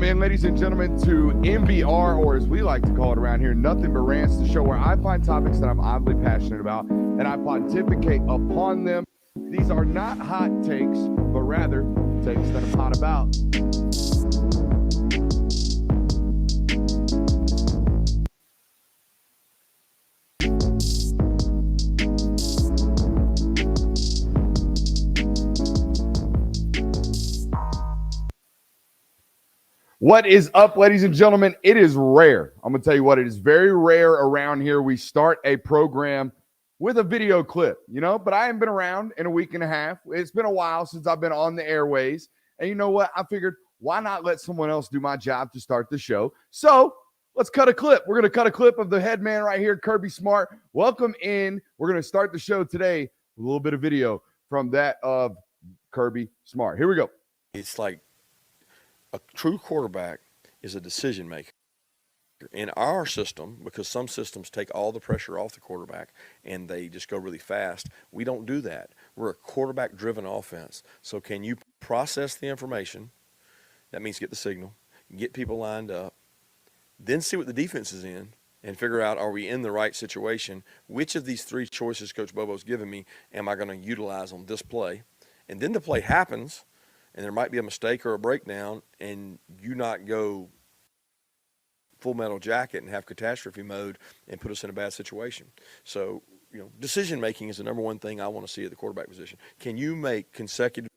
In, ladies and gentlemen, to MBR, or as we like to call it around here, Nothing But Rants, the show where I find topics that I'm oddly passionate about and I pontificate upon them. These are not hot takes, but rather takes that I'm hot about. What is up, ladies and gentlemen? It is rare. I'm going to tell you what, it is very rare around here. We start a program with a video clip, but I haven't been around in a week and a half. It's been a while since I've been on the airways. And you know what? I figured, why not let someone else do my job to start the show? So let's cut a clip. We're going to cut a clip of the head man right here, Kirby Smart. Welcome in. We're going to start the show today with a little bit of video from that of Kirby Smart. Here we go. It's like a true quarterback is a decision maker. In our system, because some systems take all the pressure off the quarterback and they just go really fast, we don't do that. We're a quarterback-driven offense. So can you process the information? That means get the signal, get people lined up, then see what the defense is in and figure out, are we in the right situation? Which of these three choices Coach Bobo's given me am I going to utilize on this play? And then the play happens, and there might be a mistake or a breakdown, and you not go full metal jacket and have catastrophe mode and put us in a bad situation. So, decision making is the number one thing I want to see at the quarterback position. Can you make consecutive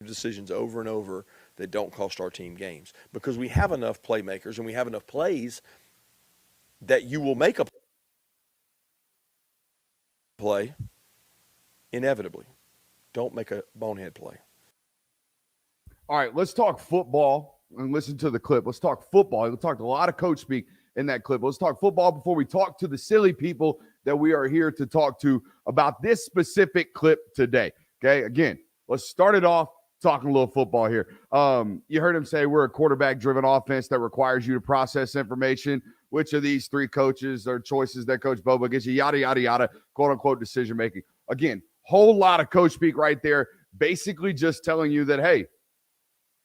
decisions over and over that don't cost our team games? Because we have enough playmakers and we have enough plays that you will make a play inevitably. Don't make a bonehead play. All right, let's talk football and listen to the clip. Let's talk football. We talked a lot of coach speak in that clip. Let's talk football before we talk to the silly people that we are here to talk to about this specific clip today. Okay, again, let's start it off talking a little football here. You heard him say we're a quarterback-driven offense that requires you to process information. Which of these three coaches or choices that Coach Bobo gives you, yada, yada, yada, quote-unquote decision-making. Again, whole lot of coach speak right there, basically just telling you that, hey,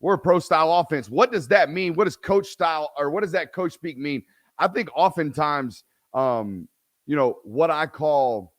we're a pro-style offense. What does that mean? What does coach style or what does that coach speak mean? I think oftentimes, what I call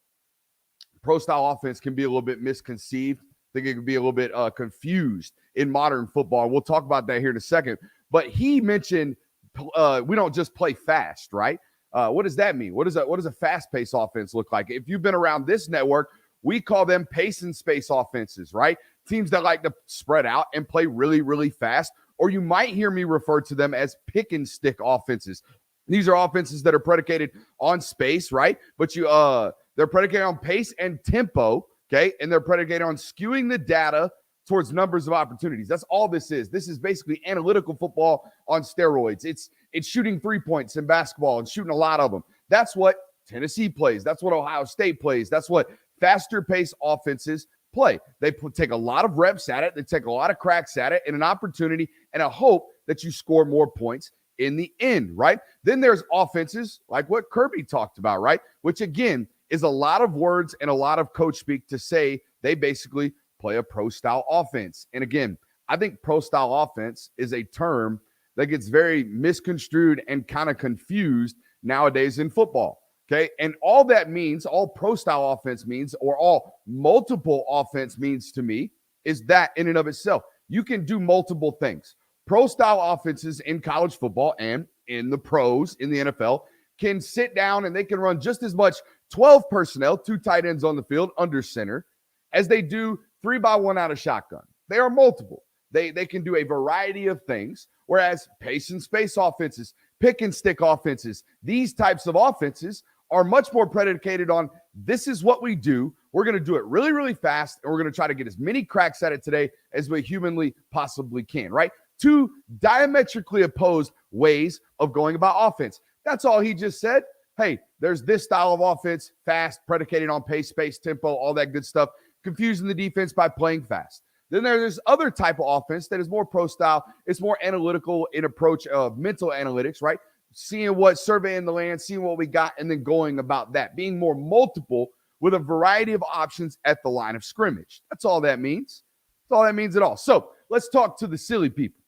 pro-style offense can be a little bit misconceived. I think it can be a little bit confused in modern football. We'll talk about that here in a second. But he mentioned we don't just play fast, right? What does that mean? What does a fast-paced offense look like? If you've been around this network, we call them pace and space offenses, right? Teams that like to spread out and play really, really fast. Or you might hear me refer to them as pick and stick offenses. These are offenses that are predicated on space, right? But they're predicated on pace and tempo, okay? And they're predicated on skewing the data towards numbers of opportunities. That's all this is. This is basically analytical football on steroids. It's shooting 3 points in basketball and shooting a lot of them. That's what Tennessee plays. That's what Ohio State plays. That's what faster pace offenses play. They take a lot of reps at it. They take a lot of cracks at it and an opportunity and a hope that you score more points in the end, right? Then there's offenses like what Kirby talked about, right? Which again is a lot of words and a lot of coach speak to say they basically play a pro-style offense. And again, I think pro-style offense is a term that gets very misconstrued and kind of confused nowadays in football. Okay, and all that means, all pro-style offense means, or all multiple offense means to me, is that in and of itself. You can do multiple things. Pro-style offenses in college football and in the pros, in the NFL, can sit down and they can run just as much 12 personnel, 2 tight ends on the field under center, as they do 3-by-1 out of shotgun. They are multiple. They can do a variety of things, whereas pace and space offenses, pick and stick offenses, these types of offenses are much more predicated on this is what we do. We're going to do it really, really fast, and we're going to try to get as many cracks at it today as we humanly possibly can, right? 2 diametrically opposed ways of going about offense. That's all he just said. Hey, there's this style of offense, fast, predicated on pace, space, tempo, all that good stuff, confusing the defense by playing fast. Then there's other type of offense that is more pro style. It's more analytical in approach of mental analytics, right? Surveying the land, seeing what we got, and then going about that. Being more multiple with a variety of options at the line of scrimmage. That's all that means. That's all that means at all. So let's talk to the silly people.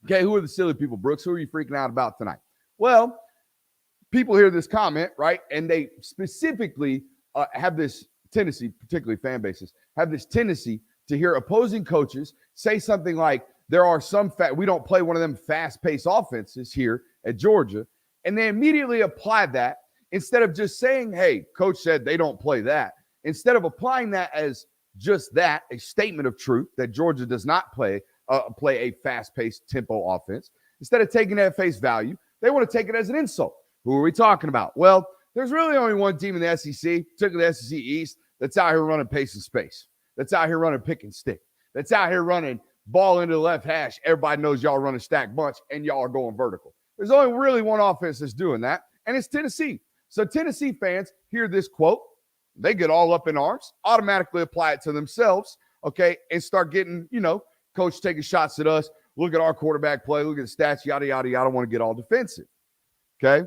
Okay, who are the silly people, Brooks? Who are you freaking out about tonight? Well, people hear this comment, right? And they specifically have this tendency, particularly fan bases, have this tendency to hear opposing coaches say something like, there are some we don't play one of them fast-paced offenses here at Georgia. And they immediately apply that instead of just saying, hey, coach said they don't play that. Instead of applying that as just that, a statement of truth that Georgia does not play a fast-paced tempo offense. Instead of taking that at face value, they want to take it as an insult. Who are we talking about? Well, there's really only one team in the SEC, particularly the SEC East, that's out here running pace and space. That's out here running pick and stick. That's out here running ball into the left hash. Everybody knows y'all run a stack bunch, and y'all are going vertical. There's only really one offense that's doing that, and it's Tennessee. So Tennessee fans hear this quote, they get all up in arms, automatically apply it to themselves, okay, and start getting, coach taking shots at us. Look at our quarterback play. Look at the stats, yada, yada, yada. I don't want to get all defensive, okay?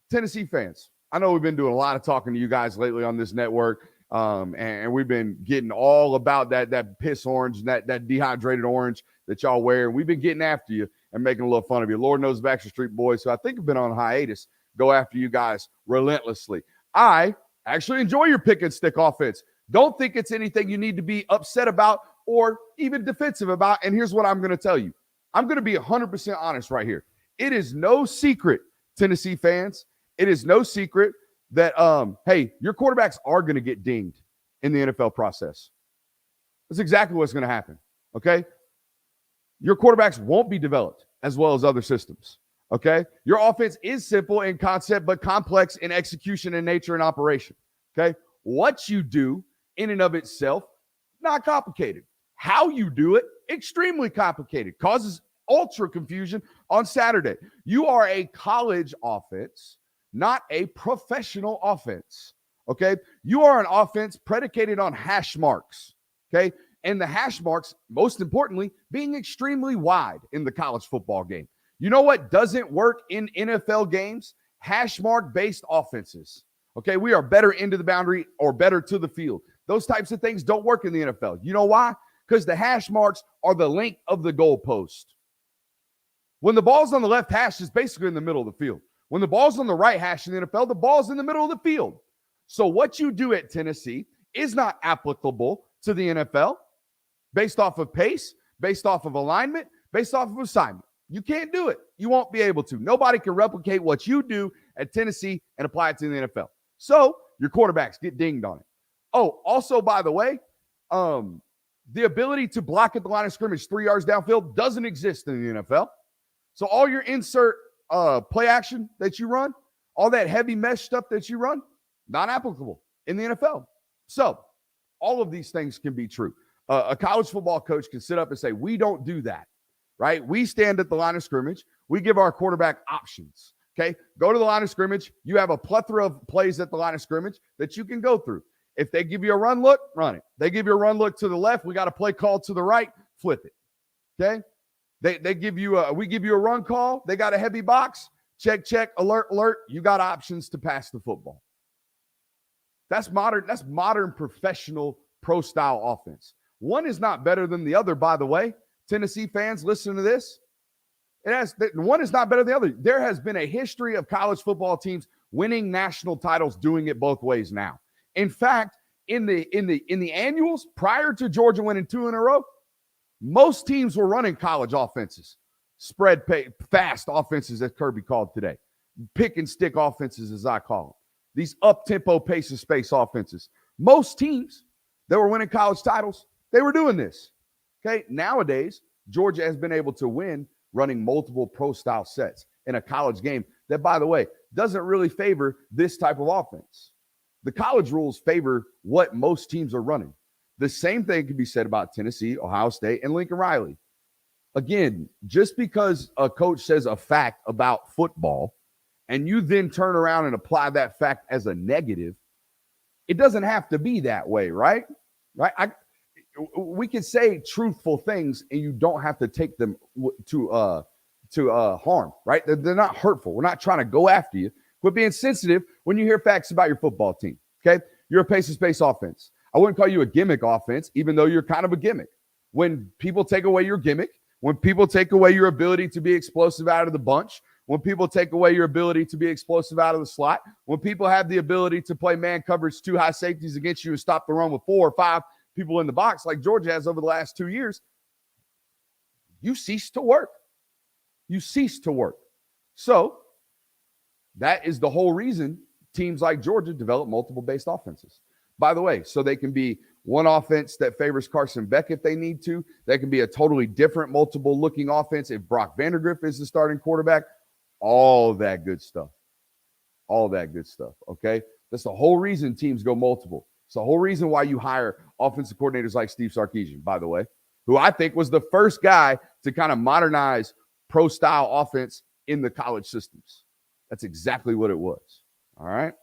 Tennessee fans, I know we've been doing a lot of talking to you guys lately on this network, and we've been getting all about that piss orange, that dehydrated orange that y'all wear. And we've been getting after you and making a little fun of you. Lord knows Backstreet Street Boys, who I think have been on hiatus, go after you guys relentlessly. I actually enjoy your pick and stick offense. Don't think it's anything you need to be upset about or even defensive about. And here's what I'm going to tell you. I'm going to be 100% honest right here. It is no secret, Tennessee fans, it is no secret that, hey, your quarterbacks are going to get dinged in the NFL process. That's exactly what's going to happen, okay? Your quarterbacks won't be developed as well as other systems, okay? Your offense is simple in concept but complex in execution and nature and operation, okay? What you do in and of itself, not complicated. How you do it, extremely complicated. Causes ultra confusion on Saturday. You are a college offense, not a professional offense, okay? You are an offense predicated on hash marks, okay? And the hash marks, most importantly, being extremely wide in the college football game. You know what doesn't work in NFL games? Hash mark-based offenses, okay? We are better into the boundary or better to the field. Those types of things don't work in the NFL. You know why? Because the hash marks are the length of the goalpost. When the ball's on the left hash, it's basically in the middle of the field. When the ball's on the right hash in the NFL, the ball's in the middle of the field. So what you do at Tennessee is not applicable to the NFL based off of pace, based off of alignment, based off of assignment. You can't do it. You won't be able to. Nobody can replicate what you do at Tennessee and apply it to the NFL. So your quarterbacks get dinged on it. Oh, also, by the way, the ability to block at the line of scrimmage 3 yards downfield doesn't exist in the NFL. So all your insert play action that you run, all that heavy mesh stuff that you run, not applicable in the NFL. So all of these things can be true. A college football coach can sit up and say, we don't do that, right? We stand at the line of scrimmage. We give our quarterback options, okay? Go to the line of scrimmage. You have a plethora of plays at the line of scrimmage that you can go through. If they give you a run look, run it. They give you a run look to the left. We got a play call to the right, flip it, okay? We give you a run call. They got a heavy box. Check, alert, alert. You got options to pass the football. That's modern professional pro-style offense. One is not better than the other, by the way. Tennessee fans, listen to this. One is not better than the other. There has been a history of college football teams winning national titles doing it both ways now. In fact, in the annuals prior to Georgia winning 2 in a row, most teams were running college offenses, spread pay, fast offenses, as Kirby called today, pick and stick offenses, as I call them. These up-tempo pace and space offenses. Most teams that were winning college titles, they were doing this. Okay, nowadays, Georgia has been able to win running multiple pro-style sets in a college game that, by the way, doesn't really favor this type of offense. The college rules favor what most teams are running. The same thing can be said about Tennessee, Ohio State, and Lincoln Riley. Again, just because a coach says a fact about football and you then turn around and apply that fact as a negative, it doesn't have to be that way, right? We can say truthful things and you don't have to take them to harm, right? They're not hurtful. We're not trying to go after you. Quit being sensitive when you hear facts about your football team, okay? You're a pace and space offense. I wouldn't call you a gimmick offense, even though you're kind of a gimmick. When people take away your gimmick, When people take away your ability to be explosive out of the bunch, when people take away your ability to be explosive out of the slot, when people have the ability to play man coverage, 2 high safeties against you and stop the run with 4 or 5 people in the box like Georgia has over the last 2 years, you cease to work. You cease to work. So that is the whole reason teams like Georgia develop multiple-based offenses. By the way, so they can be one offense that favors Carson Beck if they need to. That can be a totally different multiple-looking offense if Brock Vandagriff is the starting quarterback. All that good stuff. All that good stuff, okay? That's the whole reason teams go multiple. It's the whole reason why you hire offensive coordinators like Steve Sarkisian, by the way, who I think was the first guy to kind of modernize pro-style offense in the college systems. That's exactly what it was, all right?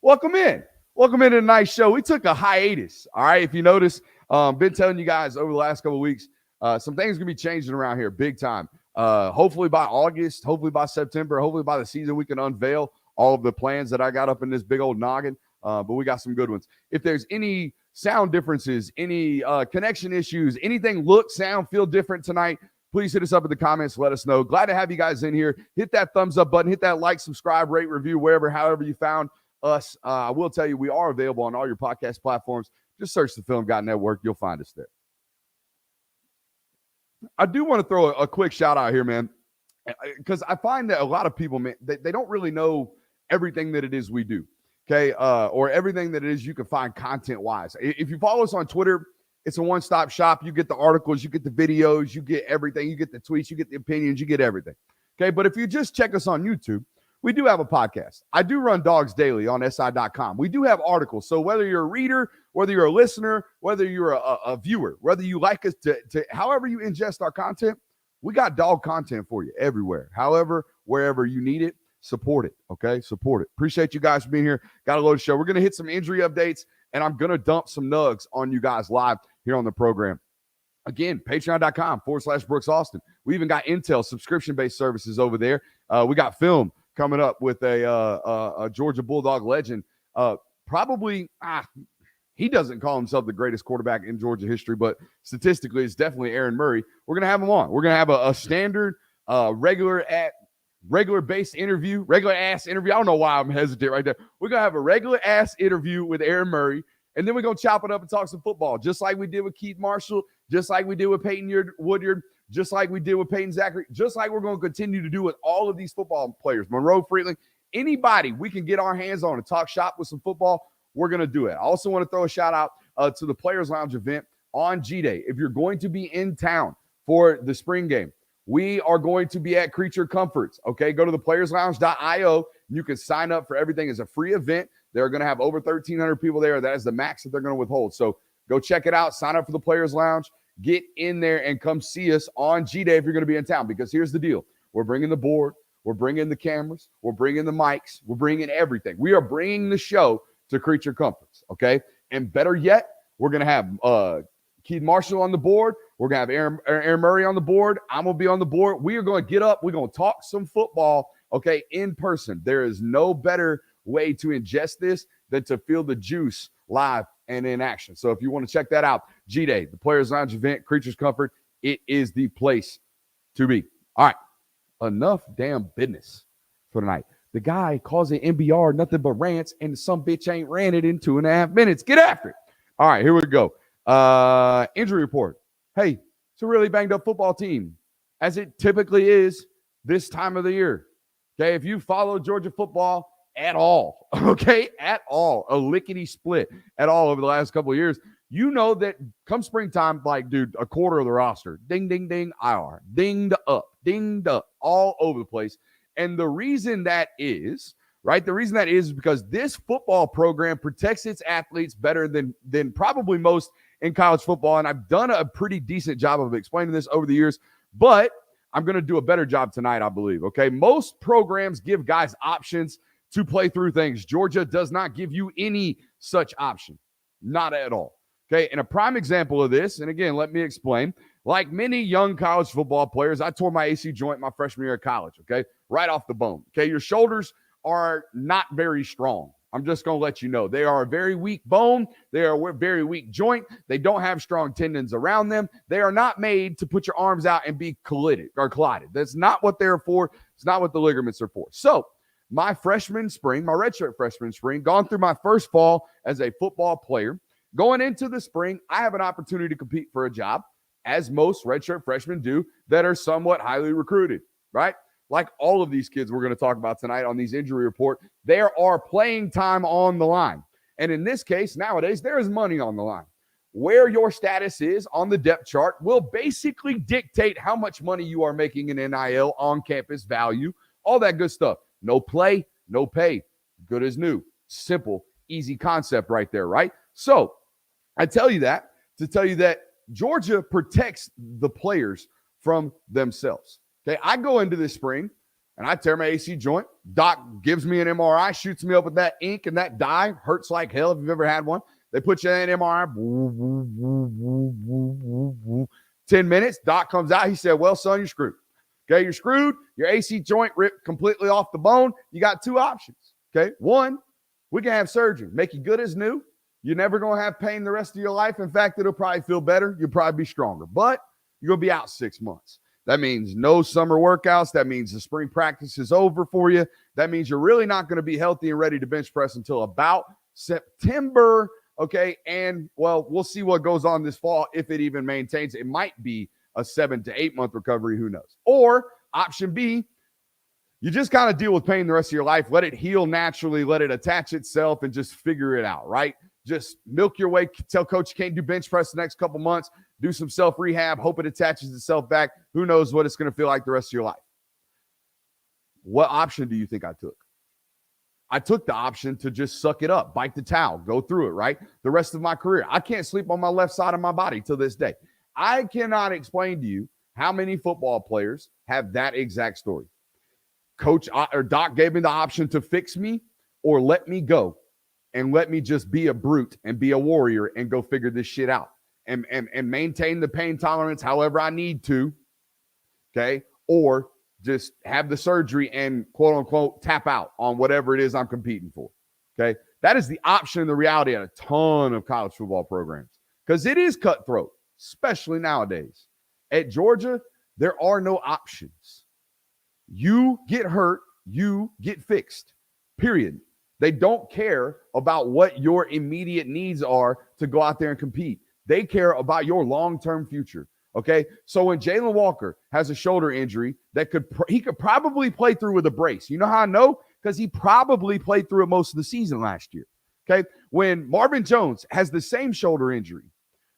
Welcome in. Welcome into tonight's show. We took a hiatus, all right? If you notice, been telling you guys over the last couple of weeks, some things are going to be changing around here big time. Hopefully by August, hopefully by September, hopefully by the season, we can unveil all of the plans that I got up in this big old noggin, but we got some good ones. If there's any sound differences, any connection issues, anything look, sound, feel different tonight, please hit us up in the comments. Let us know. Glad to have you guys in here. Hit that thumbs up button. Hit that like, subscribe, rate, review, however you found us. I will tell you, we are available on all your podcast platforms. Just search the Film Guy Network. You'll find us there. I do want to throw a quick shout out here, man, because I find that a lot of people, man, they don't really know everything that it is we do, okay, or everything that it is you can find content-wise. If you follow us on Twitter, it's a one-stop shop. You get the articles, you get the videos, you get everything. You get the tweets, you get the opinions, you get everything, okay? But if you just check us on YouTube, we do have a podcast. I do run Dogs Daily on SI.com. We do have articles. So whether you're a reader, whether you're a listener, whether you're a viewer, whether you like us to however you ingest our content, we got dog content for you everywhere. However, wherever you need it, support it, okay? Support it. Appreciate you guys for being here. Got a load of show. We're going to hit some injury updates, and I'm going to dump some nugs on you guys live here on the program. Again, patreon.com/Brooks Austin. We even got Intel subscription-based services over there. We got film coming up with a Georgia Bulldog legend. He doesn't call himself the greatest quarterback in Georgia history, but statistically, it's definitely Aaron Murray. We're going to have him on. We're going to have a standard, regular-based interview, regular-ass interview. I don't know why I'm hesitant right there. We're going to have a regular-ass interview with Aaron Murray, and then we're going to chop it up and talk some football, just like we did with Keith Marshall, just like we did with Peyton Woodyard, just like we did with Peyton Zachary, just like we're going to continue to do with all of these football players, Monroe Freeling, anybody we can get our hands on and talk shop with some football, we're going to do it. I also want to throw a shout out to the Players Lounge event on G-Day. If you're going to be in town for the spring game, we are going to be at Creature Comforts, okay? Go to theplayerslounge.io. You can sign up for everything. It's a free event. They're going to have over 1,300 people there. That is the max that they're going to withhold. So go check it out. Sign up for the Players Lounge. Get in there and come see us on G-Day if you're going to be in town, because here's the deal. We're bringing the board. We're bringing the cameras. We're bringing the mics. We're bringing everything. We are bringing the show to Creature Comforts, okay? And better yet, we're going to have Keith Marshall on the board. We're going to have Aaron Murray on the board. I'm going to be on the board. We are going to get up. We're going to talk some football, okay, in person. There is no better way to ingest this than to feel the juice live and in action. So if you want to check that out, G-Day, the Players Lounge event, Creatures Comfort, it is the place to be. All right, enough damn business for tonight. The guy calls it NBR, nothing but rants, and some bitch ain't ran it in 2.5 minutes. Get after it. All right, here we go. Injury report. Hey, it's a really banged up football team, as it typically is this time of the year. Okay, if you follow Georgia football at all, okay, at all, a lickety split at all over the last couple of years, you know that come springtime, like, dude, a quarter of the roster, ding, ding, ding, IR, dinged up, all over the place. And the reason that is, right, the reason that is because this football program protects its athletes better than probably most in college football. And I've done a pretty decent job of explaining this over the years, but I'm going to do a better job tonight, I believe, okay? Most programs give guys options to play through things. Georgia does not give you any such option, not at all, okay? And a prime example of this, and again, let me explain, like many young college football players, I tore my AC joint my freshman year of college, okay? Right off the bone, okay? Your shoulders are not very strong, I'm just going to let you know. They are a very weak bone. They are a very weak joint. They don't have strong tendons around them. They are not made to put your arms out and be collided. That's not what they're for. It's not what the ligaments are for. So my redshirt freshman spring, gone through my first fall as a football player. Going into the spring, I have an opportunity to compete for a job, as most redshirt freshmen do that are somewhat highly recruited, right? Like all of these kids we're going to talk about tonight on these injury report, there are playing time on the line. And in this case, nowadays, there is money on the line. Where your status is on the depth chart will basically dictate how much money you are making in NIL, on-campus value, all that good stuff. No play, no pay. Good as new. Simple, easy concept right there, right? So I tell you that to tell you that Georgia protects the players from themselves. Okay, I go into this spring and I tear my AC joint. Doc gives me an MRI, shoots me up with that ink and that dye. Hurts like hell if you've ever had one. They put you in an MRI. 10 minutes. Doc comes out. He said, well, son, you're screwed. Okay, you're screwed. Your AC joint ripped completely off the bone. You got two options. Okay, one, we can have surgery, make you good as new. You're never going to have pain the rest of your life. In fact, it'll probably feel better. You'll probably be stronger, but you're going to be out 6 months. That means no summer workouts. That means the spring practice is over for you. That means you're really not going to be healthy and ready to bench press until about September. Okay. And well, we'll see what goes on this fall. If it even maintains, it might be a 7 to 8 month recovery. Who knows? Or option B, you just kind of deal with pain the rest of your life. Let it heal naturally. Let it attach itself and just figure it out. Right. Just milk your way. Tell coach you can't do bench press the next couple months. Do some self-rehab. Hope it attaches itself back. Who knows what it's going to feel like the rest of your life. What option do you think I took? I took the option to just suck it up, bite the towel, go through it, right? The rest of my career. I can't sleep on my left side of my body till this day. I cannot explain to you how many football players have that exact story. Coach or Doc gave me the option to fix me or let me go and let me just be a brute and be a warrior and go figure this shit out and maintain the pain tolerance however I need to, okay? Or just have the surgery and quote unquote tap out on whatever it is I'm competing for, okay? That is the option and the reality at a ton of college football programs because it is cutthroat, especially nowadays. At Georgia, there are no options. You get hurt, you get fixed, period. They don't care about what your immediate needs are to go out there and compete. They care about your long-term future, okay? So when Jalen Walker has a shoulder injury that he could probably play through with a brace. You know how I know? Because he probably played through it most of the season last year, okay? When Marvin Jones has the same shoulder injury,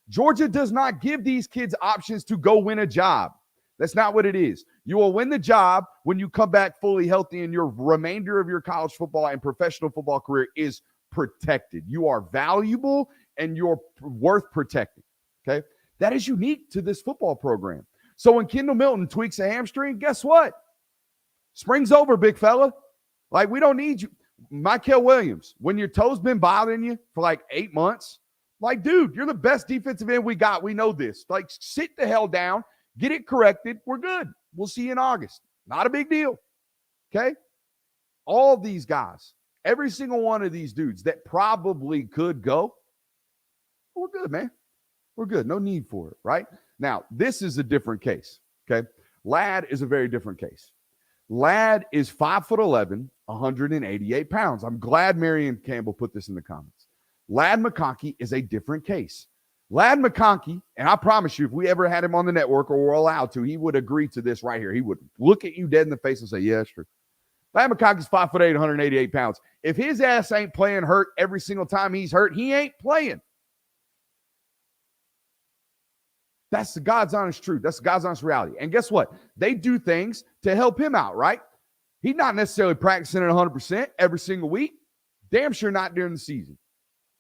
Georgia does not give these kids options to go win a job. That's not what it is. You will win the job when you come back fully healthy and your remainder of your college football and professional football career is protected. You are valuable and you're worth protecting, okay? That is unique to this football program. So when Kendall Milton tweaks a hamstring, guess what? Spring's over, big fella. Like, we don't need you. Michael Williams, when your toe's been bothering you for like 8 months, like, dude, you're the best defensive end we got. We know this. Like, sit the hell down. Get it corrected. We're good. We'll see you in August. Not a big deal. Okay? All these guys, every single one of these dudes that probably could go, we're good, man. We're good. No need for it, right? Now, this is a different case. Okay? Ladd is a very different case. Ladd is 5'11", 188 pounds. I'm glad Marion Campbell put this in the comments. Ladd McConkey is a different case. Ladd McConkey, and I promise you, if we ever had him on the network or were allowed to, he would agree to this right here. He would look at you dead in the face and say, yeah, that's true. Ladd McConkey's 5'8", 188 pounds. If his ass ain't playing hurt every single time he's hurt, he ain't playing. That's the God's honest truth. That's the God's honest reality. And guess what? They do things to help him out, right? He's not necessarily practicing at 100% every single week. Damn sure not during the season.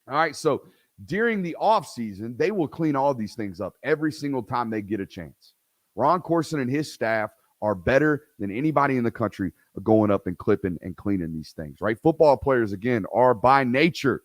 All right, so during the offseason, they will clean all these things up every single time they get a chance. Ron Corson and his staff are better than anybody in the country going up and clipping and cleaning these things, right? Football players, again, are by nature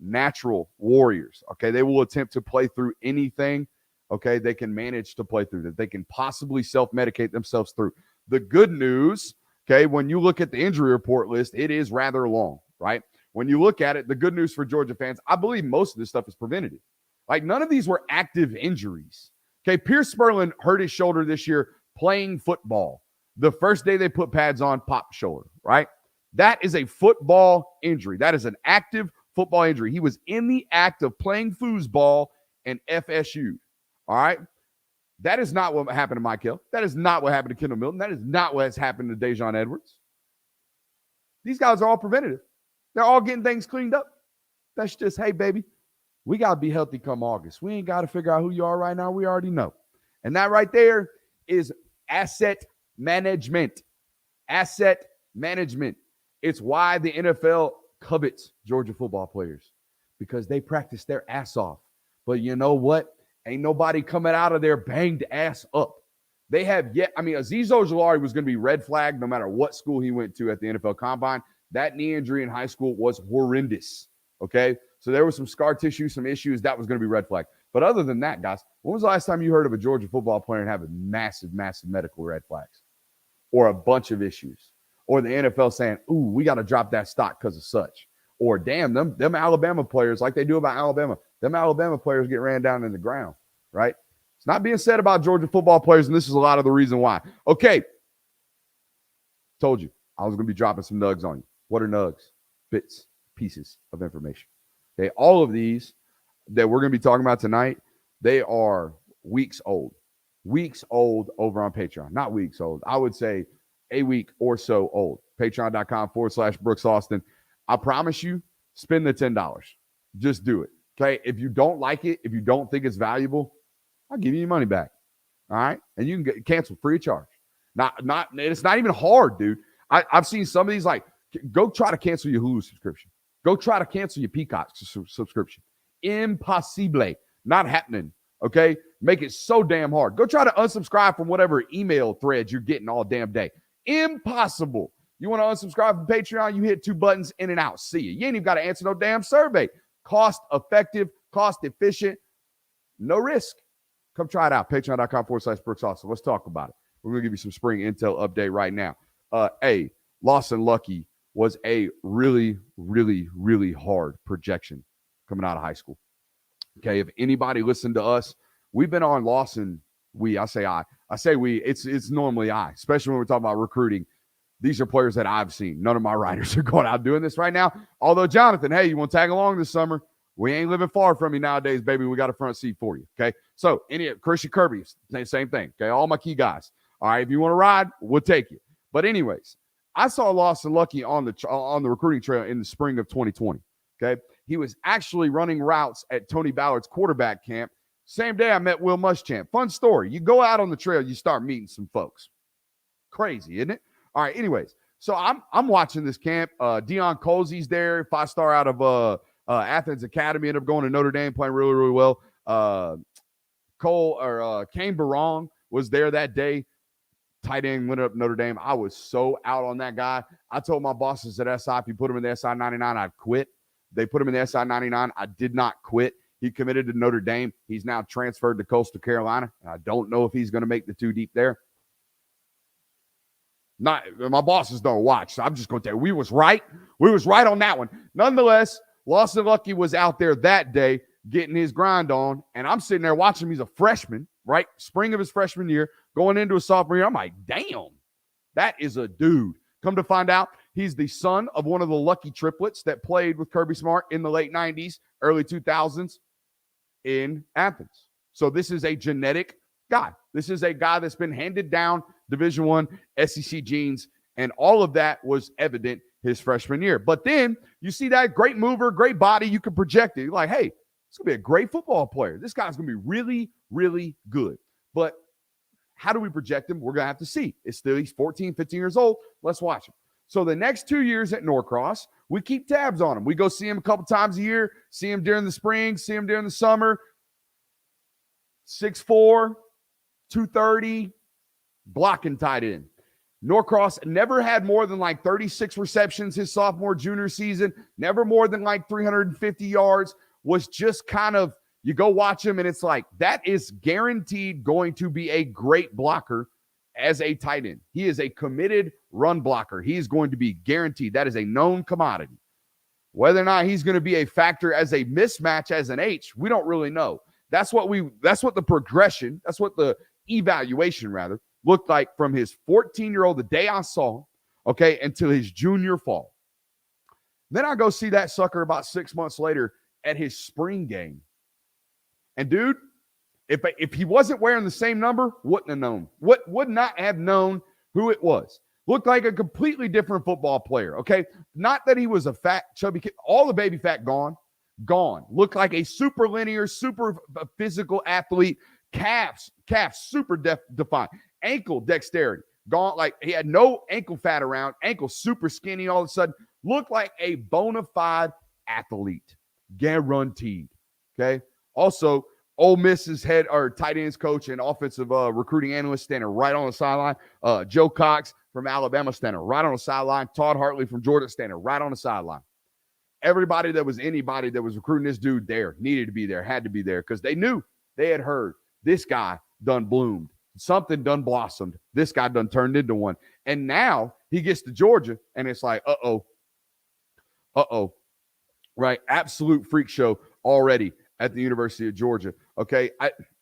natural warriors, okay? They will attempt to play through anything, okay, they can manage to play through that. They can possibly self-medicate themselves through. The good news, okay, when you look at the injury report list, it is rather long, right? when you look at it, the good news for Georgia fans, I believe most of this stuff is preventative. Like, none of these were active injuries. Okay, Pierce Sperlin hurt his shoulder this year playing football. The first day they put pads on, popped shoulder, right? That is a football injury. That is an active football injury. He was in the act of playing foosball and FSU, all right? That is not what happened to Mike Hill. That is not what happened to Kendall Milton. That is not what has happened to Dejon Edwards. These guys are all preventative. They're all getting things cleaned up. That's just, hey, baby, we got to be healthy come August. We ain't got to figure out who you are right now. We already know. And that right there is asset management. Asset management. It's why the NFL covets Georgia football players, because they practice their ass off. But you know what? Ain't nobody coming out of there banged ass up. They have yet. I mean, Azeez Ojulari was going to be red flagged no matter what school he went to at the NFL Combine. That knee injury in high school was horrendous. Okay? So there was some scar tissue, some issues. That was going to be red flag. But other than that, guys, when was the last time you heard of a Georgia football player and have a massive, massive medical red flags or a bunch of issues? Or the NFL saying, ooh, we got to drop that stock because of such. Or, damn, them Alabama players, like they do about Alabama, them Alabama players get ran down in the ground, right? It's not being said about Georgia football players, and this is a lot of the reason why. Okay. Told you I was going to be dropping some nugs on you. What are nugs? Bits, pieces of information. Okay, all of these that we're going to be talking about tonight, they are weeks old. Weeks old over on Patreon. Not weeks old. I would say a week or so old. Patreon.com/Brooks Austin. I promise you, spend the $10. Just do it. Okay. If you don't like it, if you don't think it's valuable, I'll give you your money back. All right. And you can get canceled free of charge. It's not even hard, dude. I've seen some of these, like, go try to cancel your Hulu subscription. Go try to cancel your Peacock subscription. Impossible. Not happening. Okay. Make it so damn hard. Go try to unsubscribe from whatever email threads you're getting all damn day. Impossible. You want to unsubscribe from Patreon, you hit 2 buttons, in and out. See you. You ain't even got to answer no damn survey. Cost effective, cost efficient, no risk. Come try it out. Patreon.com/Brooks Austin. Let's talk about it. We're going to give you some spring intel update right now. Lawson Lucky was a really, really, really hard projection coming out of high school. Okay, if anybody listened to us, we've been on Lawson. I say we. It's normally I, especially when we're talking about recruiting. These are players that I've seen. None of my writers are going out doing this right now. Although, Jonathan, hey, you want to tag along this summer? We ain't living far from you nowadays, baby. We got a front seat for you, okay? So, Christian Kirby, same thing, okay? All my key guys. All right, if you want to ride, we'll take you. But anyways, I saw Lawson Lucky on the recruiting trail in the spring of 2020, okay? He was actually running routes at Tony Ballard's quarterback camp. Same day I met Will Muschamp. Fun story. You go out on the trail, you start meeting some folks. Crazy, isn't it? All right, anyways, so I'm watching this camp. Deion Colsey's there, 5-star out of Athens Academy, ended up going to Notre Dame, playing really, really well. Kane Barong was there that day. Tight end went up Notre Dame. I was so out on that guy. I told my bosses at SI, if you put him in the SI 99, I'd quit. They put him in the SI 99. I did not quit. He committed to Notre Dame. He's now transferred to Coastal Carolina. I don't know if he's going to make the 2 deep there. Not my bosses don't watch, so I'm just going to tell you, we was right. We was right on that one. Nonetheless, Lawson Lucky was out there that day getting his grind on, and I'm sitting there watching him. He's a freshman, right? Spring of his freshman year, going into his sophomore year. I'm like, damn, that is a dude. Come to find out, he's the son of one of the Lucky triplets that played with Kirby Smart in the late 90s, early 2000s in Athens. So this is a genetic guy. This is a guy that's been handed down Division I SEC genes, and all of that was evident his freshman year. But then you see that great mover, great body, you can project it. You're like, hey, it's going to be a great football player. This guy's going to be really, really good. But how do we project him? We're going to have to see. He's 14, 15 years old. Let's watch him. So the next 2 years at Norcross, we keep tabs on him. We go see him a couple times a year, see him during the spring, see him during the summer. 6'4", 230, blocking tight end. Norcross never had more than like 36 receptions his sophomore, junior season, never more than like 350 yards, was just kind of, you go watch him and it's like, that is guaranteed going to be a great blocker as a tight end. He is a committed run blocker. He is going to be guaranteed. That is a known commodity. Whether or not he's going to be a factor as a mismatch as an H, we don't really know. That's what the progression, that's what the evaluation rather looked like from his 14-year-old, the day I saw him, okay, until his junior fall. Then I go see that sucker about 6 months later at his spring game. And dude, if he wasn't wearing the same number, wouldn't have known. Would not have known who it was. Looked like a completely different football player, okay? Not that he was a fat, chubby kid. All the baby fat gone. Looked like a super linear, super physical athlete. Calves super defined. Ankle dexterity, gone. Like he had no ankle fat around. Ankle super skinny all of a sudden. Looked like a bona fide athlete. Guaranteed, okay? Also, Ole Miss's head or tight ends coach and offensive recruiting analyst standing right on the sideline. Joe Cox from Alabama standing right on the sideline. Todd Hartley from Georgia standing right on the sideline. Everybody that was anybody that was recruiting this dude there needed to be there, had to be there because they knew, they had heard this guy done bloomed. Something done blossomed. This guy done turned into one. And now he gets to Georgia and it's like, uh-oh. Right? Absolute freak show already at the University of Georgia. Okay,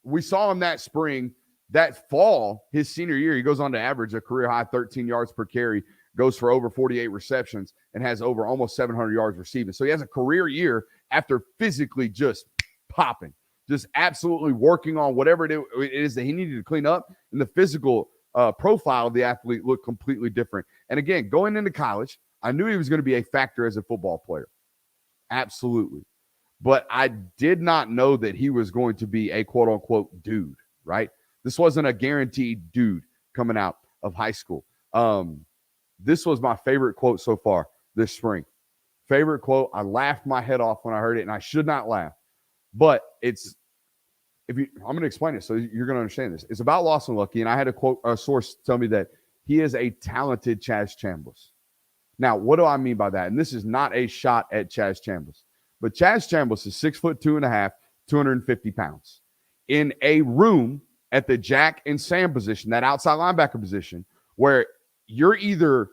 we saw him that spring. That fall, his senior year, he goes on to average a career-high 13 yards per carry, goes for over 48 receptions, and has over almost 700 yards receiving. So he has a career year after physically just popping, just absolutely working on whatever it is that he needed to clean up, and the physical profile of the athlete looked completely different. And again, going into college, I knew he was going to be a factor as a football player. Absolutely. But I did not know that he was going to be a quote-unquote dude, right? This wasn't a guaranteed dude coming out of high school. This was my favorite quote so far this spring. Favorite quote. I laughed my head off when I heard it, and I should not laugh. But I'm going to explain it so you're going to understand this. It's about Lawson Lucky, and I had a source tell me that he is a talented Chaz Chambliss. Now, what do I mean by that? And this is not a shot at Chaz Chambliss. But Chaz Chambliss is 6'2.5", 250 pounds. In a room at the Jack and Sam position, that outside linebacker position, where you're either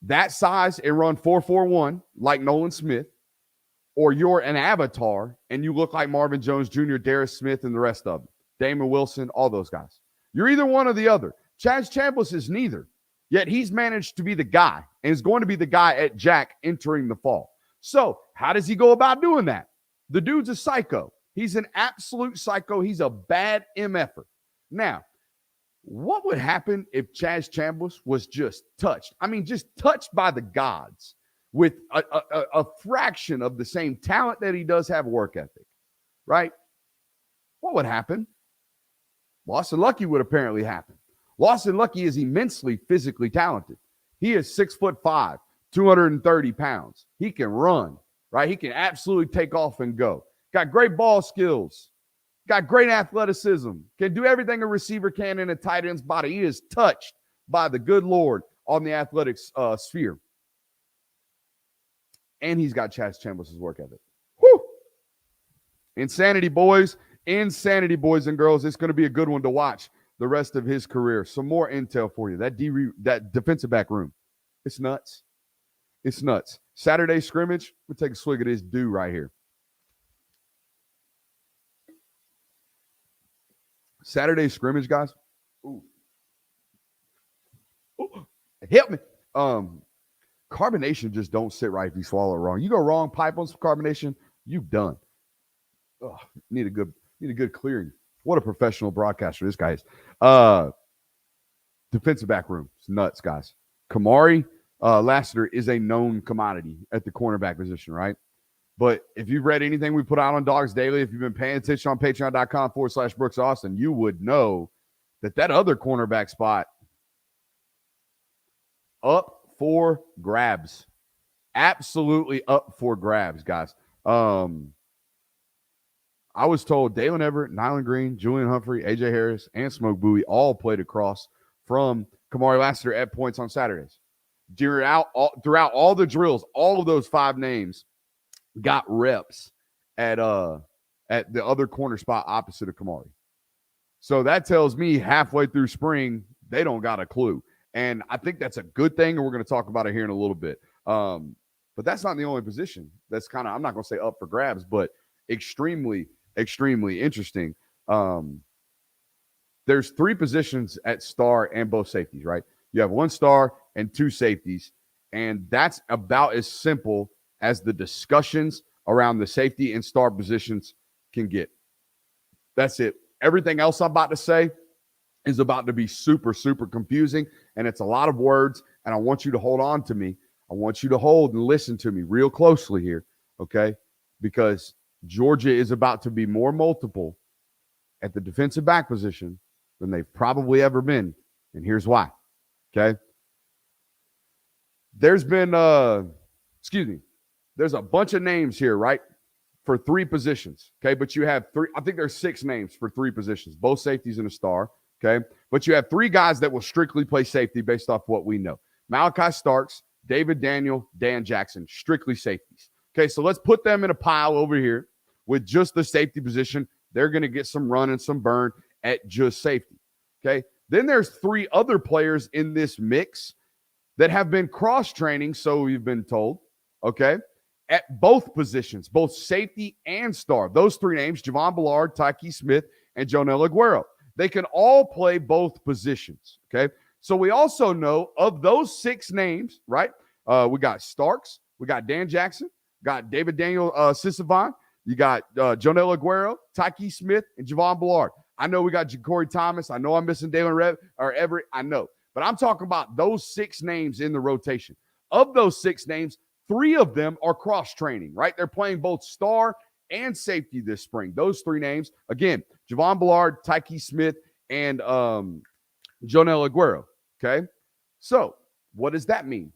that size and run 4.41 like Nolan Smith, or you're an avatar and you look like Marvin Jones Jr., Darius Smith, and the rest of them. Damon Wilson, all those guys. You're either one or the other. Chaz Chambliss is neither. Yet he's managed to be the guy and is going to be the guy at Jack entering the fall. So how does he go about doing that? The dude's a psycho. He's an absolute psycho. He's a bad MFer. Now, what would happen if Chaz Chambliss was just touched? I mean, just touched by the gods with a fraction of the same talent that he does have work ethic, right? What would happen? Lawson Lucky would apparently happen. Lawson Lucky is immensely physically talented. He is 6'5", 230 pounds. He can run, right? He can absolutely take off and go. Got great ball skills. Got great athleticism. Can do everything a receiver can in a tight end's body. He is touched by the good Lord on the athletics sphere. And he's got Chaz Chambliss' work ethic. Whew! Insanity, boys. Insanity, boys and girls. It's going to be a good one to watch the rest of his career. Some more intel for you. That defensive back room. It's nuts. It's nuts. Saturday scrimmage. We'll take a swig of this dew right here. Saturday scrimmage, guys. Ooh. Ooh. Help me. Carbonation just don't sit right if you swallow it wrong. You go wrong pipe on some carbonation, you've done. Oh, need a good clearing. What a professional broadcaster this guy is. Defensive back room. It's nuts, guys. Kamari Lassiter is a known commodity at the cornerback position, right? But if you've read anything we put out on Dogs Daily, if you've been paying attention on patreon.com/Brooks Austin, you would know that other cornerback spot up for grabs. Absolutely up for grabs, guys. I was told Dalen Everett, Nyland Green, Julian Humphrey, AJ Harris, and Smoke Bowie all played across from Kamari Lassiter at points on Saturdays. Throughout all the drills, all of those 5 names got reps at the other corner spot opposite of Kamari. So that tells me halfway through spring, they don't got a clue. And I think that's a good thing, and we're going to talk about it here in a little bit. But that's not the only position. That's kind of, I'm not going to say up for grabs, but extremely, extremely interesting. There's three positions at star and both safeties, right? You have one star and two safeties, and that's about as simple as the discussions around the safety and star positions can get. That's it. Everything else I'm about to say is about to be super, super confusing, and it's a lot of words, and I want you to hold on to me. I want you to hold and listen to me real closely here, okay? Because Georgia is about to be more multiple at the defensive back position than they've probably ever been, and here's why, okay? There's been, there's a bunch of names here, right, for three positions, okay? But you have three, I think there's 6 names for 3 positions, both safeties and a star, okay? But you have 3 guys that will strictly play safety based off what we know. Malachi Starks, David Daniel, Dan Jackson, strictly safeties. Okay, so let's put them in a pile over here with just the safety position. They're going to get some run and some burn at just safety. Okay, then there's 3 other players in this mix that have been cross-training, so we've been told, okay, at both positions, both safety and star. Those 3 names, Javon Ballard, Tyke Smith, and Jonel Aguero. They can all play both positions, okay? So we also know of those 6 names, right? We got Starks, we got Dan Jackson, got David Daniel Sisavon, you got Jonel Aguero, Tyke Smith, and Javon Ballard. I know we got Ja'Cory Thomas. I know I'm missing Dalen Everett. I know. But I'm talking about those 6 names in the rotation. Of those 6 names, 3 of them are cross-training, right? They're playing both star and safety this spring. Those 3 names, again, Javon Ballard, Tyke Smith, and Jonel Aguero. Okay, so what does that mean?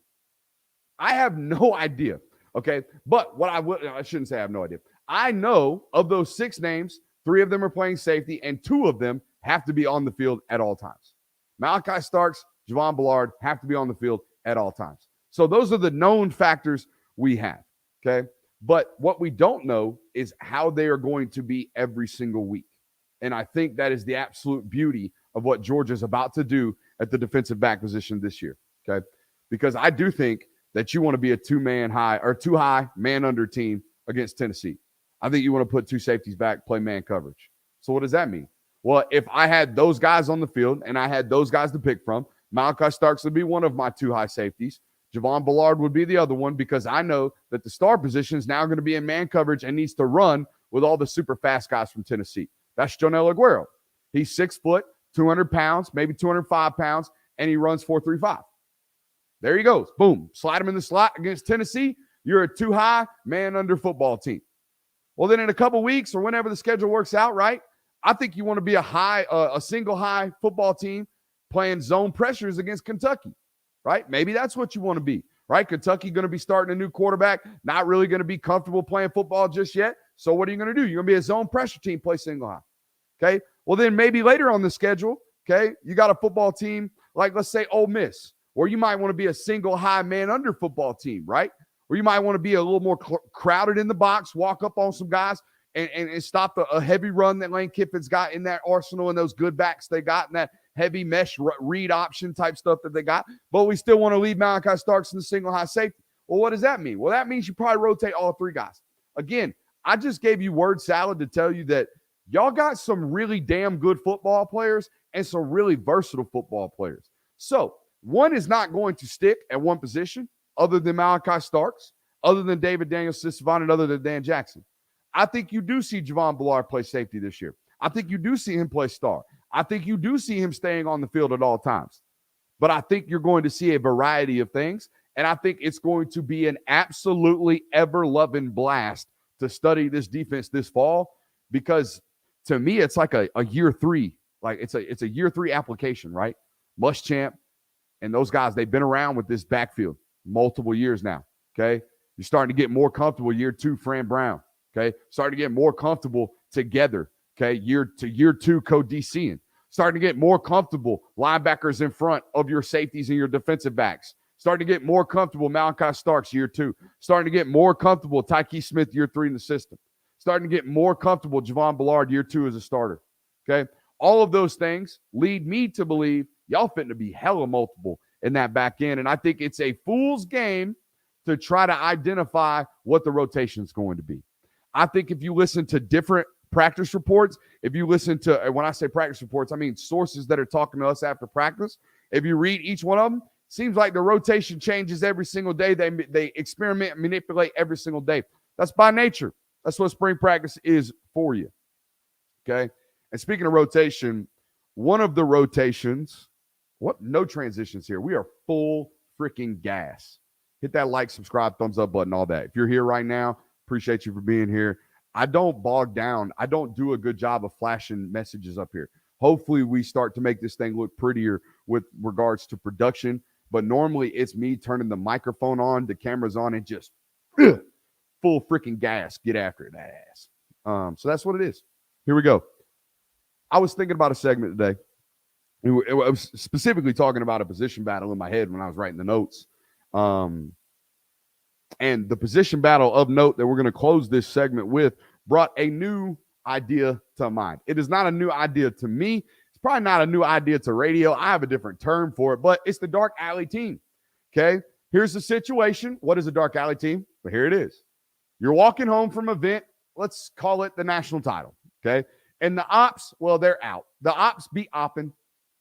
I have no idea. Okay, but I shouldn't say I have no idea. I know of those 6 names, 3 of them are playing safety, and 2 of them have to be on the field at all times. Malachi Starks, Javon Ballard have to be on the field at all times. So those are the known factors we have. Okay, but what we don't know is how they are going to be every single week. And I think that is the absolute beauty of what Georgia's about to do at the defensive back position this year, okay? Because I do think that you want to be a 2-man high or 2 high man under team against Tennessee. I think you want to put 2 safeties back, play man coverage. So what does that mean? Well, if I had those guys on the field and I had those guys to pick from, Malachi Starks would be one of my 2 high safeties. Javon Ballard would be the other one because I know that the star position is now going to be in man coverage and needs to run with all the super fast guys from Tennessee. That's Jonel Aguero. He's 6 foot, 200 pounds, maybe 205 pounds, and he runs 4.35. There he goes. Boom. Slide him in the slot against Tennessee. You're a 2 high man under football team. Well, then in a couple weeks or whenever the schedule works out, right, I think you want to be a single high football team playing zone pressures against Kentucky, right? Maybe that's what you want to be, right? Kentucky going to be starting a new quarterback, not really going to be comfortable playing football just yet. So what are you going to do? You're going to be a zone pressure team, play single high. Okay, well, then maybe later on the schedule, okay, you got a football team like, let's say, Ole Miss, or you might want to be a single high man under football team, right? Or you might want to be a little more crowded in the box, walk up on some guys and stop a heavy run that Lane Kiffin's got in that arsenal and those good backs they got and that heavy mesh read option type stuff that they got. But we still want to leave Malachi Starks in the single high safety. Well, what does that mean? Well, that means you probably rotate all 3 guys. Again, I just gave you word salad to tell you that y'all got some really damn good football players and some really versatile football players. So one is not going to stick at one position other than Malachi Starks, other than David Daniel Sisavon, and other than Dan Jackson. I think you do see Javon Ballard play safety this year. I think you do see him play star. I think you do see him staying on the field at all times. But I think you're going to see a variety of things, and I think it's going to be an absolutely ever-loving blast to study this defense this fall because to me, it's like a year 3. Like it's a year 3 application, right? Muschamp and those guys, they've been around with this backfield multiple years now, okay? You're starting to get more comfortable year 2, Fran Brown, okay? Starting to get more comfortable together, okay? Year 2, co-DCing. Starting to get more comfortable linebackers in front of your safeties and your defensive backs. Starting to get more comfortable Malachi Starks year 2. Starting to get more comfortable Tyke Smith year 3 in the system. Starting to get more comfortable Javon Ballard year 2 as a starter. Okay? All of those things lead me to believe y'all fitting to be hella multiple in that back end. And I think it's a fool's game to try to identify what the rotation is going to be. I think if you listen to different practice reports, if you listen to, when I say practice reports, I mean sources that are talking to us after practice. If you read each one of them, seems like the rotation changes every single day. They experiment and manipulate every single day. That's by nature. That's what spring practice is for you. Okay? And speaking of rotation, one of the rotations, no transitions here. We are full freaking gas. Hit that like, subscribe, thumbs up button, all that. If you're here right now, appreciate you for being here. I don't bog down. I don't do a good job of flashing messages up here. Hopefully we start to make this thing look prettier with regards to production. But normally it's me turning the microphone on, the camera's on, and just full freaking gas. Get after it, that ass. So that's what it is. Here we go. I was thinking about a segment today. I was specifically talking about a position battle in my head when I was writing the notes. And the position battle of note that we're going to close this segment with brought a new idea to mind. It is not a new idea to me. It's probably not a new idea to radio. I have a different term for it, but it's the dark alley team. Okay, here's the situation. What is a dark alley team? But here it is. You're walking home from an event. Let's call it the national title. Okay, and the ops, well, they're out. The ops be opping.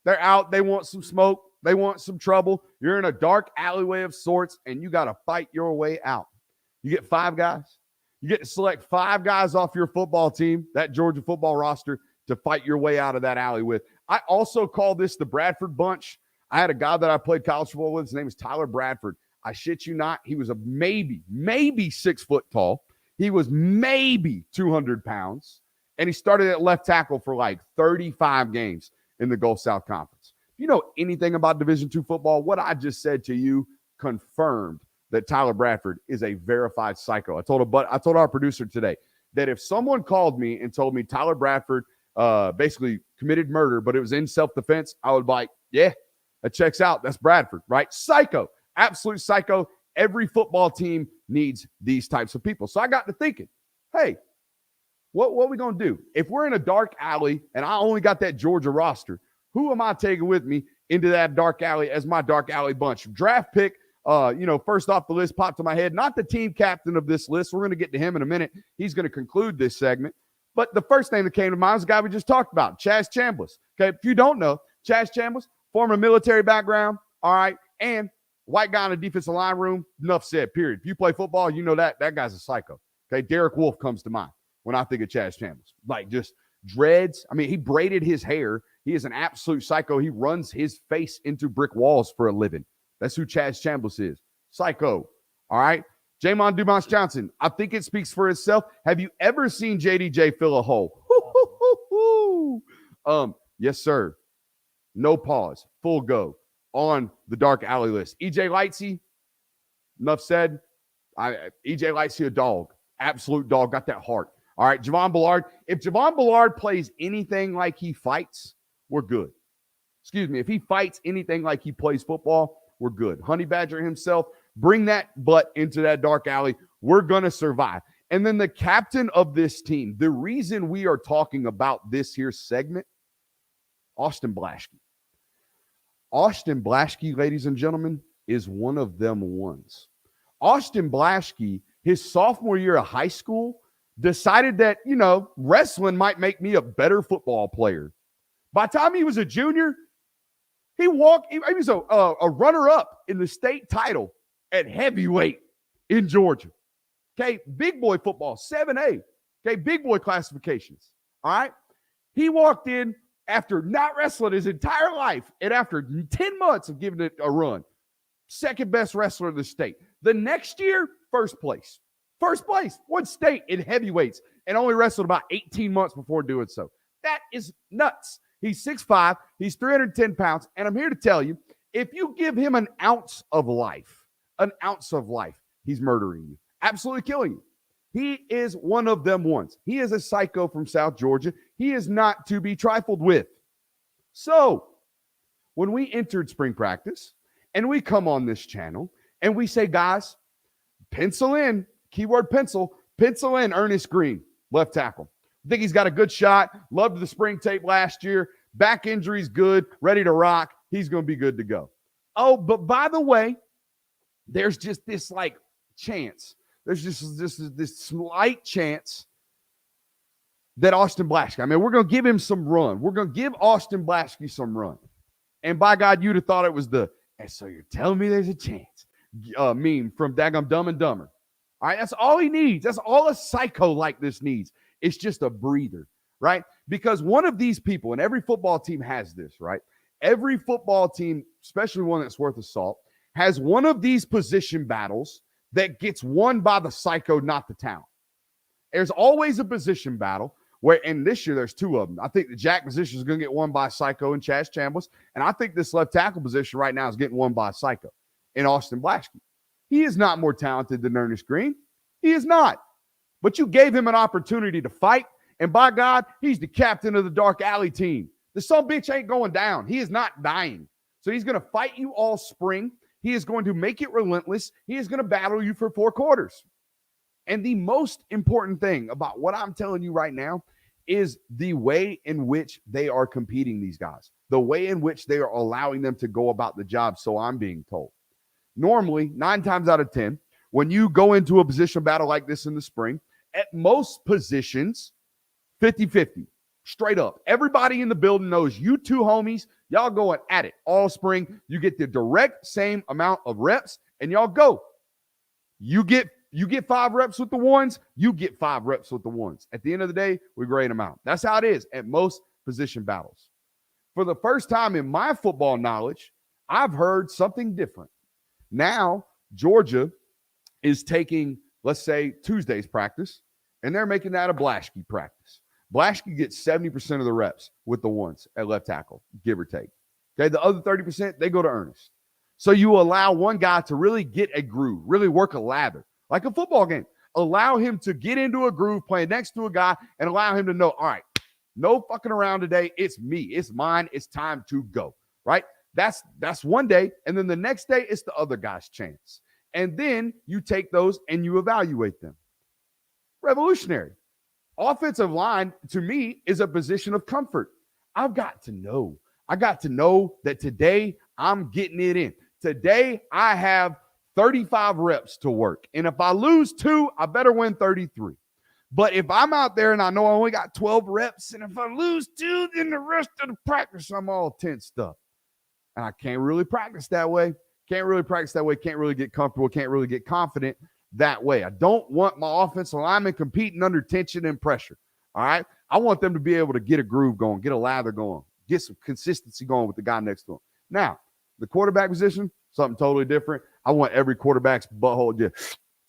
They're out. They want some smoke. They want some trouble. You're in a dark alleyway of sorts, and you got to fight your way out. You get 5 guys. You get to select 5 guys off your football team, that Georgia football roster, to fight your way out of that alley with. I also call this the Bradford bunch. I had a guy that I played college football with. His name is Tyler Bradford. I shit you not. He was a maybe 6 foot tall. He was maybe 200 pounds. And he started at left tackle for like 35 games in the Gulf South Conference. If you know anything about Division II football, what I just said to you confirmed that Tyler Bradford is a verified psycho. I told our producer today that if someone called me and told me Tyler Bradford basically committed murder, but it was in self-defense, I would be like, yeah, that checks out. That's Bradford, right? Psycho, absolute psycho. Every football team needs these types of people. So I got to thinking, hey, what are we going to do? If we're in a dark alley and I only got that Georgia roster, who am I taking with me into that dark alley as my dark alley bunch? Draft pick, first off the list popped to my head. Not the team captain of this list. We're going to get to him in a minute. He's going to conclude this segment. But the first name that came to mind is the guy we just talked about, Chaz Chambliss. Okay, if you don't know, Chaz Chambliss, former military background, all right, and white guy in the defensive line room, enough said, period. If you play football, you know that guy's a psycho. Okay, Derek Wolfe comes to mind when I think of Chaz Chambliss. Like just dreads. I mean, he braided his hair. He is an absolute psycho. He runs his face into brick walls for a living. That's who Chaz Chambliss is. Psycho. All right. Jamon Dumas Johnson. I think it speaks for itself. Have you ever seen JDJ fill a hole? Yes, sir. No pause. Full go on the dark alley list. EJ Lightsey. Enough said. EJ Lightsey, a dog. Absolute dog. Got that heart. All right. Javon Bullard. If Javon Bullard plays anything like he fights, we're good. Excuse me. If he fights anything like he plays football, we're good. Honey Badger himself, bring that butt into that dark alley. We're going to survive. And then the captain of this team, the reason we are talking about this here segment, Austin Blaschke. Austin Blaschke, ladies and gentlemen, is one of them ones. Austin Blaschke, his sophomore year of high school, decided that, wrestling might make me a better football player. By the time he was a junior, he was a runner-up in the state title at heavyweight in Georgia. Okay, big boy football, 7A. Okay, big boy classifications. All right? He walked in after not wrestling his entire life and after 10 months of giving it a run, second best wrestler in the state. The next year, first place. First place, one state in heavyweights, and only wrestled about 18 months before doing so. That is nuts. He's 6'5", he's 310 pounds, and I'm here to tell you, if you give him an ounce of life, he's murdering you, absolutely killing you. He is one of them ones. He is a psycho from South Georgia. He is not to be trifled with. So, when we entered spring practice, and we come on this channel, and we say, guys, pencil in, keyword pencil in Ernest Green, left tackle. I think he's got a good shot. Loved the spring tape last year. Back injury's good. Ready to rock. He's going to be good to go. Oh, but by the way, there's just this like chance. There's just this slight chance that Austin Blaschke, I mean, we're going to give him some run. We're going to give Austin Blaschke some run. And by God, you'd have thought it was the, and so you're telling me there's a chance meme from Daggum Dumb and Dumber. All right, that's all he needs. That's all a psycho like this needs. It's just a breather, right? Because one of these people, and every football team has this, right? Every football team, especially one that's worth a salt, has one of these position battles that gets won by the psycho, not the talent. There's always a position battle where, and this year there's two of them. I think the jack position is going to get won by Psycho and Chaz Chambliss, and I think this left tackle position right now is getting won by Psycho and Austin Blaschke. He is not more talented than Ernest Green. He is not. But you gave him an opportunity to fight, and by God, he's the captain of the dark alley team. The son bitch ain't going down. He is not dying. So he's going to fight you all spring. He is going to make it relentless. He is going to battle you for 4 quarters. And the most important thing about what I'm telling you right now is the way in which they are competing, these guys, the way in which they are allowing them to go about the job. So I'm being told. Normally, 9 times out of 10, when you go into a position battle like this in the spring, at most positions, 50-50, straight up. Everybody in the building knows you two homies, y'all going at it all spring. You get the direct same amount of reps, and y'all go. You get 5 reps with the ones, you get 5 reps with the ones. At the end of the day, we grade them out. That's how it is at most position battles. For the first time in my football knowledge, I've heard something different. Now, Georgia is taking, let's say, Tuesday's practice, and they're making that a Blaschke practice. Blaschke gets 70% of the reps with the ones at left tackle, give or take. Okay, the other 30%, they go to Ernest. So you allow one guy to really get a groove, really work a lather, like a football game. Allow him to get into a groove playing next to a guy and allow him to know, all right, no fucking around today. It's me. It's mine. It's time to go, right? That's one day. And then the next day, it's the other guy's chance. And then you take those and you evaluate them. Revolutionary. Offensive line, to me, is a position of comfort. I got to know that today I'm getting it in. Today I have 35 reps to work. And if I lose 2, I better win 33. But if I'm out there and I know I only got 12 reps, and if I lose 2, then the rest of the practice, I'm all tensed up. And I can't really practice that way. Can't really get comfortable. Can't really get confident that way. I don't want my offensive linemen competing under tension and pressure. All right. I want them to be able to get a groove going, get a lather going, get some consistency going with the guy next to him. Now, the quarterback position, something totally different. I want every quarterback's butthole.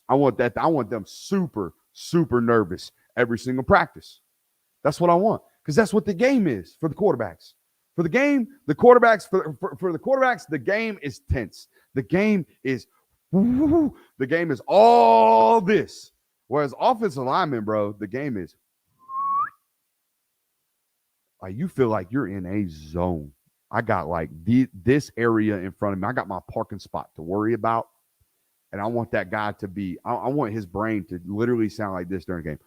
I want them super, super nervous every single practice. That's what I want, because that's what the game is for the quarterbacks. For the game, the quarterbacks, for the quarterbacks, the game is tense. The game is all this. Whereas offensive linemen, bro, the game is like you feel like you're in a zone. I got like this area in front of me. I got my parking spot to worry about. And I want that guy to be, I want his brain to literally sound like this during the game.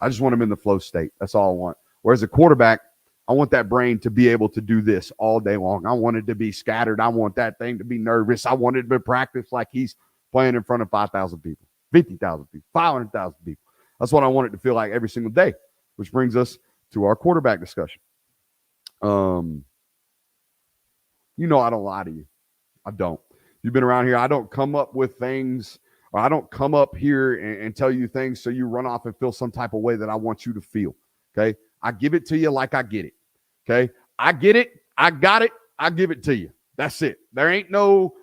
I just want him in the flow state. That's all I want. Whereas a quarterback, I want that brain to be able to do this all day long. I want it to be scattered. I want that thing to be nervous. I want it to be practiced like he's playing in front of 5,000 people, 50,000 people, 500,000 people. That's what I want it to feel like every single day, which brings us to our quarterback discussion. You know I don't lie to you. I don't. You've been around here. I don't come up with things, or I don't come up here and tell you things so you run off and feel some type of way that I want you to feel, okay? I give it to you like I get it, okay? I get it. I got it. I give it to you. That's it. There ain't no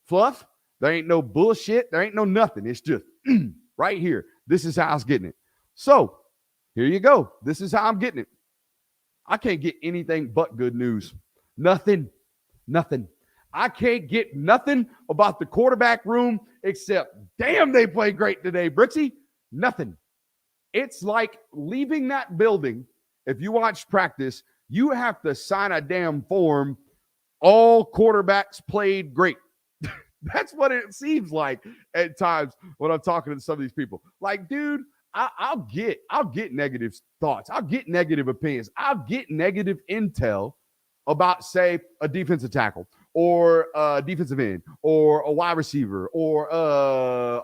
fluff. There ain't no bullshit. There ain't no nothing. It's just right here. This is how I was getting it. So here you go. This is how I'm getting it. I can't get anything but good news. Nothing. I can't get nothing about the quarterback room except, damn, they played great today, Brixie. Nothing. It's like leaving that building. If you watch practice, you have to sign a damn form. All quarterbacks played great. That's what it seems like at times when I'm talking to some of these people. Like, dude, I'll get negative thoughts. I'll get negative opinions. I'll get negative intel about, say, a defensive tackle or a defensive end or a wide receiver or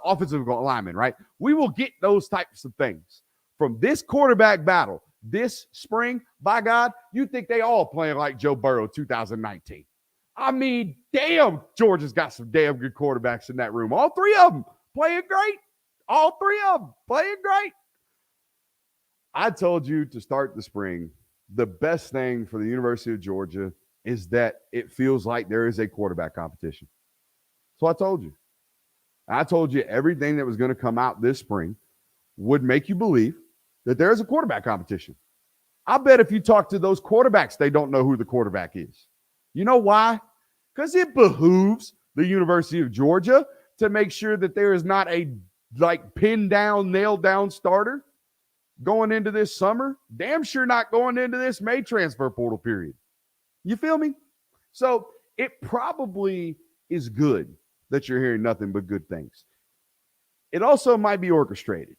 offensive lineman, right? We will get those types of things. From this quarterback battle this spring, by God, you think they all playing like Joe Burrow 2019. I mean, damn, Georgia's got some damn good quarterbacks in that room. All three of them playing great. All three of them playing great. I told you to start the spring, the best thing for the University of Georgia is that it feels like there is a quarterback competition. So I told you. I told you everything that was going to come out this spring would make you believe that there is a quarterback competition. I bet if you talk to those quarterbacks, they don't know who the quarterback is. You know why? Because it behooves the University of Georgia to make sure that there is not a pinned down, nailed down starter going into this summer. Damn sure not going into this May transfer portal period. You feel me? So it probably is good that you're hearing nothing but good things. It also might be orchestrated.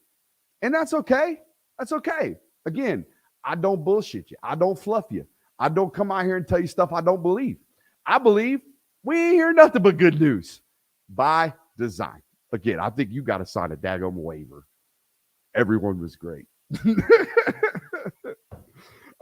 And that's okay. That's okay. Again, I don't bullshit you. I don't fluff you. I don't come out here and tell you stuff I don't believe. I believe we ain't hear nothing but good news by design. Again, I think you got to sign a daggone waiver. Everyone was great.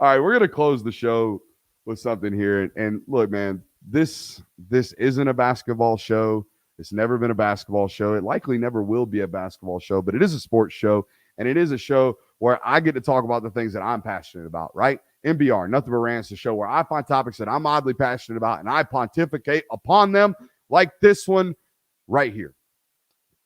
All right, we're going to close the show with something here. And look, man, this isn't a basketball show. It's never been a basketball show. It likely never will be a basketball show, but it is a sports show. And it is a show where I get to talk about the things that I'm passionate about, right? NBR, Nothing But Rants, a show where I find topics that I'm oddly passionate about and I pontificate upon them like this one right here.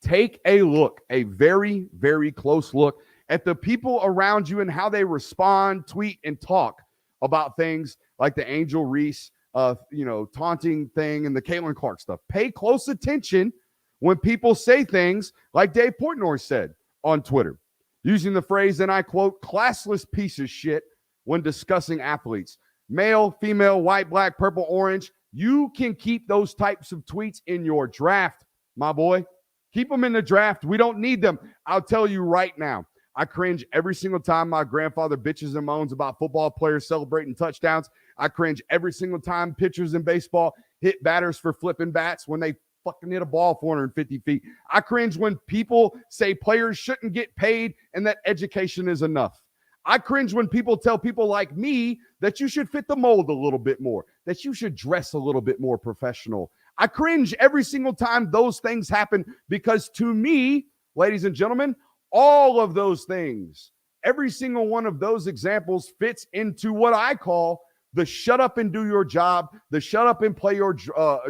Take a look, a very, very close look at the people around you and how they respond, tweet, and talk about things like the Angel Reese, taunting thing and the Caitlin Clark stuff. Pay close attention when people say things like Dave Portnoy said on Twitter, using the phrase, and I quote, classless piece of shit when discussing athletes. Male, female, white, black, purple, orange. You can keep those types of tweets in your draft, my boy. Keep them in the draft. We don't need them. I'll tell you right now. I cringe every single time my grandfather bitches and moans about football players celebrating touchdowns. I cringe every single time pitchers in baseball hit batters for flipping bats when they fucking hit a ball 450 feet. I cringe when people say players shouldn't get paid and that education is enough. I cringe when people tell people like me that you should fit the mold a little bit more, that you should dress a little bit more professional. I cringe every single time those things happen because to me, ladies and gentlemen, all of those things, every single one of those examples fits into what I call the shut up and do your job, the shut up and play your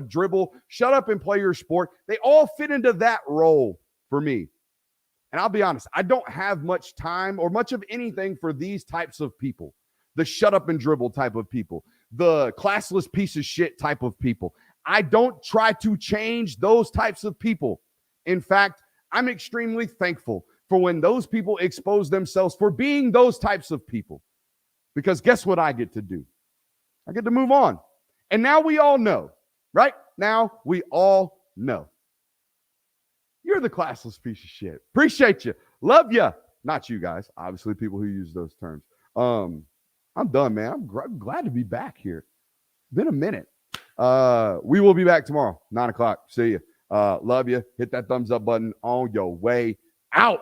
dribble, shut up and play your sport. They all fit into that role for me. And I'll be honest, I don't have much time or much of anything for these types of people, the shut up and dribble type of people, the classless piece of shit type of people. I don't try to change those types of people. In fact, I'm extremely thankful for when those people expose themselves for being those types of people. Because guess what I get to do? I get to move on. And now we all know, right? Now we all know. You're the classless piece of shit. Appreciate you. Love you. Not you guys. Obviously, people who use those terms. I'm done, man. I'm glad to be back here. Been a minute. We will be back tomorrow, 9 o'clock. See you. Love you. Hit that thumbs up button on your way out.